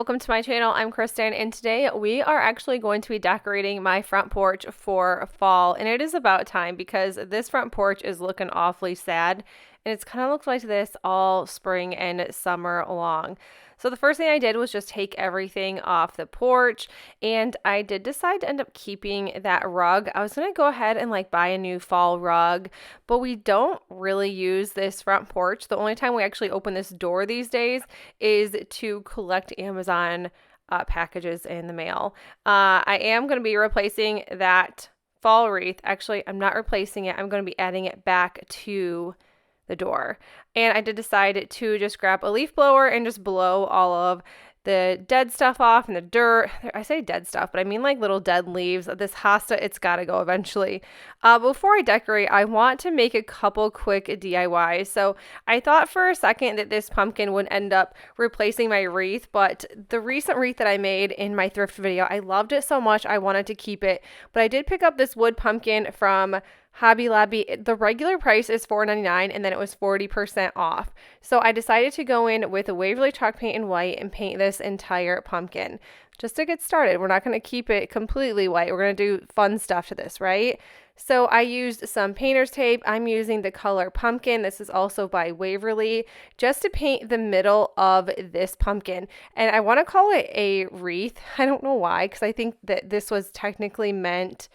Welcome to my channel. I'm Kristen, and today we are actually going to be decorating my front porch for fall, and it is about time because this front porch is looking awfully sad, and it's kind of looked like this all spring and summer long. So the first thing I did was just take everything off the porch, and I did decide to end up keeping that rug. I was going to go ahead and buy a new fall rug, but we don't really use this front porch. The only time we actually open this door these days is to collect Amazon packages in the mail. I am going to be replacing that fall wreath. Actually, I'm not replacing it. I'm going to be adding it back to the door. And I did decide to just grab a leaf blower and just blow all of the dead stuff off and the dirt. I say dead stuff, but I mean little dead leaves. This hosta, it's got to go eventually. Before I decorate, I want to make a couple quick DIYs. So I thought for a second that this pumpkin would end up replacing my wreath, but the recent wreath that I made in my thrift video, I loved it so much I wanted to keep it. But I did pick up this wood pumpkin from Hobby Lobby. The regular price is $4.99 and then it was 40% off. So I decided to go in with a Waverly chalk paint in white and paint this entire pumpkin. Just to get started, we're not going to keep it completely white. We're going to do fun stuff to this, right? So I used some painter's tape. I'm using the color Pumpkin. This is also by Waverly, just to paint the middle of this pumpkin. And I want to call it a wreath. I don't know why, because I think that this was technically meant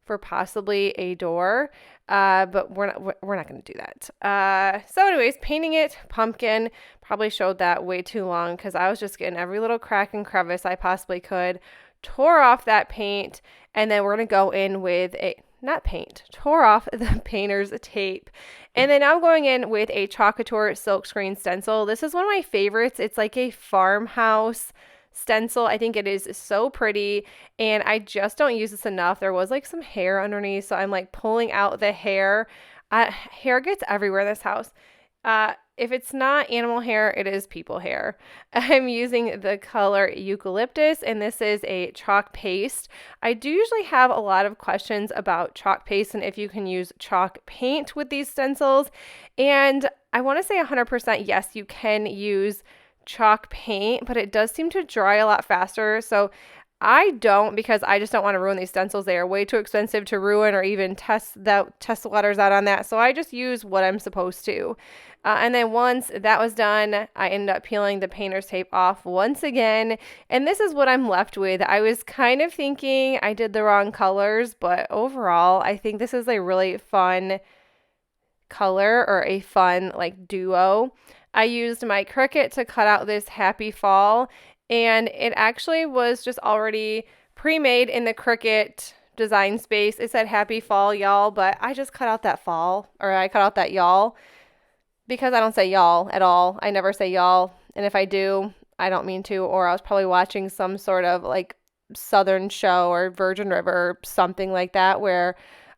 for possibly a door, but we're not going to do that. So anyways, painting it pumpkin, probably showed that way too long because I was just getting every little crack and crevice I possibly could, tore off that paint, and then we're going to go in with tore off the painter's tape. And then I'm going in with a Chocateur silkscreen stencil. This is one of my favorites. It's like a farmhouse stencil. I think it is so pretty, and I just don't use this enough. There was some hair underneath, so I'm pulling out the hair. Hair gets everywhere in this house. If it's not animal hair, it is people hair. I'm using the color Eucalyptus, and this is a chalk paste. I do usually have a lot of questions about chalk paste and if you can use chalk paint with these stencils, and I want to say 100% yes, you can use chalk paint, but it does seem to dry a lot faster. So I don't, because I just don't want to ruin these stencils. They are way too expensive to ruin or even test the letters out on that. So I just use what I'm supposed to. And then once that was done, I ended up peeling the painter's tape off once again. And this is what I'm left with. I was kind of thinking I did the wrong colors, but overall, I think this is a really fun color, or a fun duo. I used my Cricut to cut out this happy fall, and it actually was just already pre-made in the Cricut design space. It said happy fall, y'all, but I just cut out that fall, or I cut out that y'all, because I don't say y'all at all. I never say y'all, and if I do, I don't mean to, or I was probably watching some sort of Southern show or Virgin River, something like that, where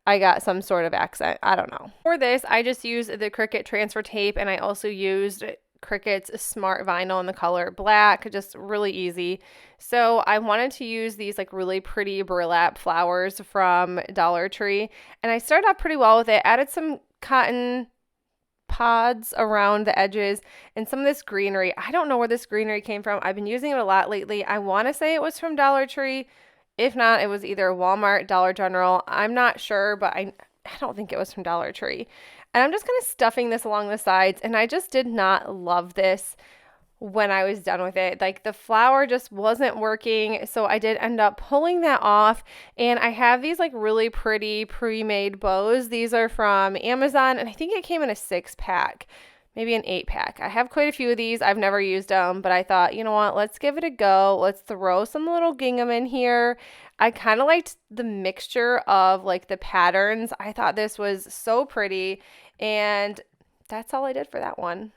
I got some sort of accent. I don't know. For this, I just used the Cricut transfer tape, and I also used Cricut's Smart Vinyl in the color black, just really easy. So I wanted to use these really pretty burlap flowers from Dollar Tree, and I started off pretty well with it. Added some cotton pods around the edges and some of this greenery. I don't know where this greenery came from. I've been using it a lot lately. I want to say it was from Dollar Tree. If not, it was either Walmart, Dollar General. I'm not sure, but I don't think it was from Dollar Tree. And I'm just kind of stuffing this along the sides, and I just did not love this when I was done with it. The flower just wasn't working, so I did end up pulling that off, and I have these really pretty pre-made bows. These are from Amazon, and I think it came in a 6-pack. Maybe an 8-pack. I have quite a few of these. I've never used them, but I thought, you know what, let's give it a go. Let's throw some little gingham in here. I kind of liked the mixture of the patterns. I thought this was so pretty, and that's all I did for that one.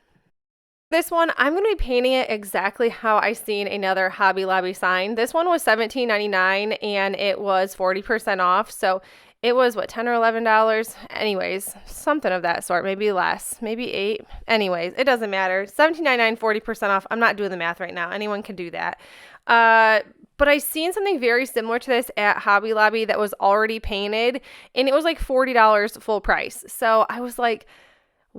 This one, I'm going to be painting it exactly how I seen another Hobby Lobby sign. This one was $17.99 and it was 40% off. So it was what, $10 or $11? Anyways, something of that sort, maybe less, maybe $8. Anyways, it doesn't matter. $17.99, 40% off. I'm not doing the math right now. Anyone can do that. But I seen something very similar to this at Hobby Lobby that was already painted, and it was like $40 full price. So I was like,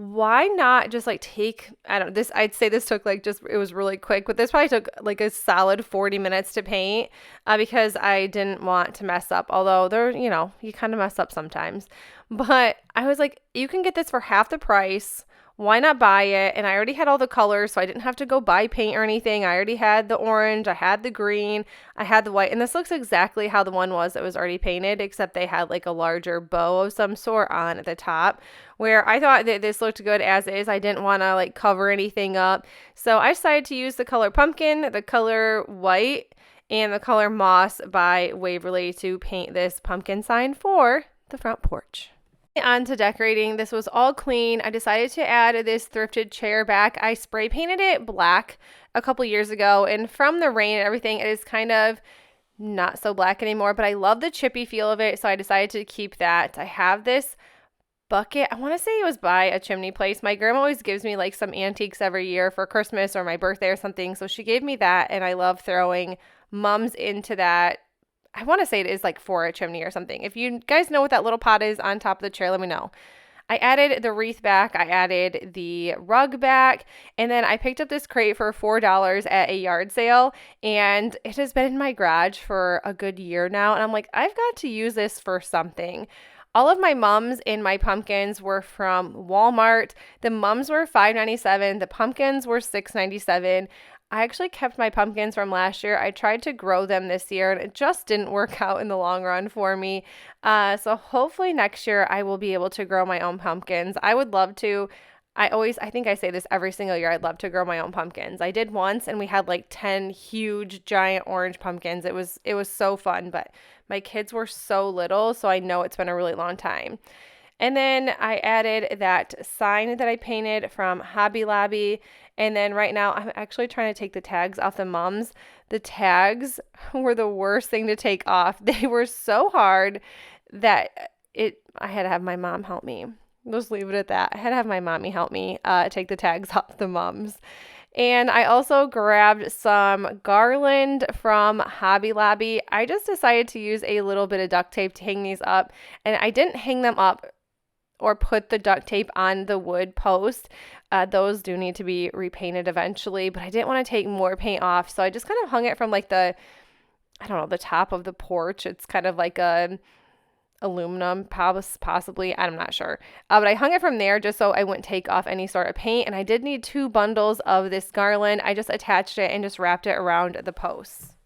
why not just like take, I don't know, this, I'd say this took like just, it was really quick, but this probably took like a solid 40 minutes to paint because I didn't want to mess up. Although there, you know, you kind of mess up sometimes. But I was like, you can get this for half the price. Why not buy it? And I already had all the colors, so I didn't have to go buy paint or anything. I already had the orange, I had the green, I had the white. And this looks exactly how the one was that was already painted, except they had like a larger bow of some sort on at the top, where I thought that this looked good as is. I didn't want to like cover anything up. So I decided to use the color pumpkin, the color white, and the color moss by Waverly to paint this pumpkin sign for the front porch. On to decorating. This was all clean. I decided to add this thrifted chair back. I spray painted it black a couple years ago, and from the rain and everything, it is kind of not so black anymore, but I love the chippy feel of it, so I decided to keep that. I have this bucket. I want to say it was by a chimney place. My grandma always gives me like some antiques every year for Christmas or my birthday or something, so she gave me that, and I love throwing mums into that. I want to say it is like for a chimney or something. If you guys know what that little pot is on top of the chair, let me know. I added the wreath back. I added the rug back. And then I picked up this crate for $4 at a yard sale. And it has been in my garage for a good year now. And I'm like, I've got to use this for something. All of my mums and my pumpkins were from Walmart. The mums were $5.97. The pumpkins were $6.97. I actually kept my pumpkins from last year. I tried to grow them this year, and it just didn't work out in the long run for me. So hopefully next year I will be able to grow my own pumpkins. I would love to. I think I say this every single year, I'd love to grow my own pumpkins. I did once, and we had like 10 huge, giant orange pumpkins. It was so fun, but my kids were so little, so I know it's been a really long time. And then I added that sign that I painted from Hobby Lobby. And then right now I'm actually trying to take the tags off the mums. The tags were the worst thing to take off. They were so hard that I had to have my mom help me. Just leave it at that. I had to have my mommy help me take the tags off the mums. And I also grabbed some garland from Hobby Lobby. I just decided to use a little bit of duct tape to hang these up. And I didn't hang them up or put the duct tape on the wood post. Those do need to be repainted eventually, but I didn't want to take more paint off. So I just kind of hung it from like the top of the porch. It's kind of like a aluminum, possibly, I'm not sure. But I hung it from there just so I wouldn't take off any sort of paint. And I did need 2 bundles of this garland. I just attached it and just wrapped it around the posts.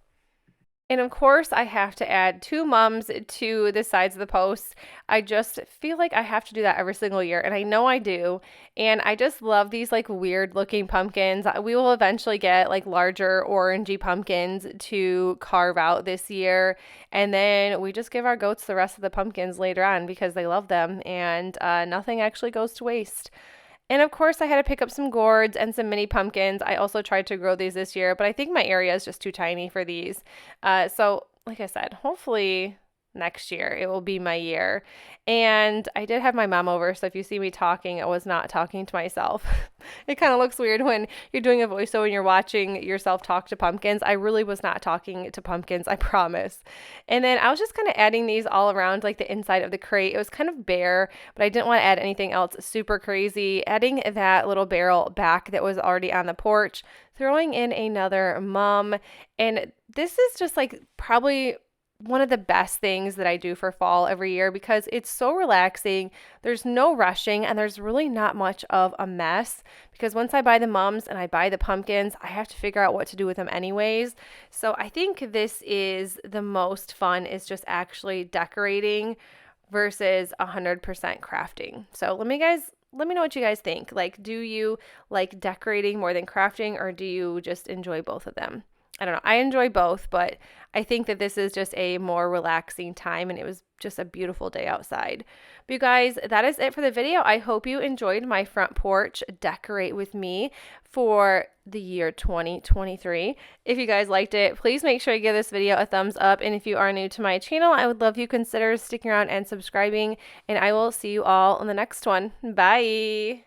And of course, I have to add 2 mums to the sides of the posts. I just feel like I have to do that every single year, and I know I do. And I just love these like weird looking pumpkins. We will eventually get like larger orangey pumpkins to carve out this year. And then we just give our goats the rest of the pumpkins later on because they love them, and nothing actually goes to waste. And of course, I had to pick up some gourds and some mini pumpkins. I also tried to grow these this year, but I think my area is just too tiny for these. So like I said, hopefully next year it will be my year. And I did have my mom over, so if you see me talking, I was not talking to myself. It kind of looks weird when you're doing a voiceover and you're watching yourself talk to pumpkins. I really was not talking to pumpkins, I promise. And then I was just kind of adding these all around like the inside of the crate. It was kind of bare, but I didn't want to add anything else super crazy. Adding that little barrel back that was already on the porch, throwing in another mum. And this is just like probably one of the best things that I do for fall every year because it's so relaxing. There's no rushing, and there's really not much of a mess because once I buy the mums and I buy the pumpkins, I have to figure out what to do with them anyways. So I think this is the most fun, is just actually decorating versus 100% crafting. So let me know what you guys think. Like, do you like decorating more than crafting, or do you just enjoy both of them? I don't know. I enjoy both, but I think that this is just a more relaxing time, and it was just a beautiful day outside. But you guys, that is it for the video. I hope you enjoyed my front porch decorate with me for the year 2023. If you guys liked it, please make sure you give this video a thumbs up. And if you are new to my channel, I would love you consider sticking around and subscribing, and I will see you all in the next one. Bye.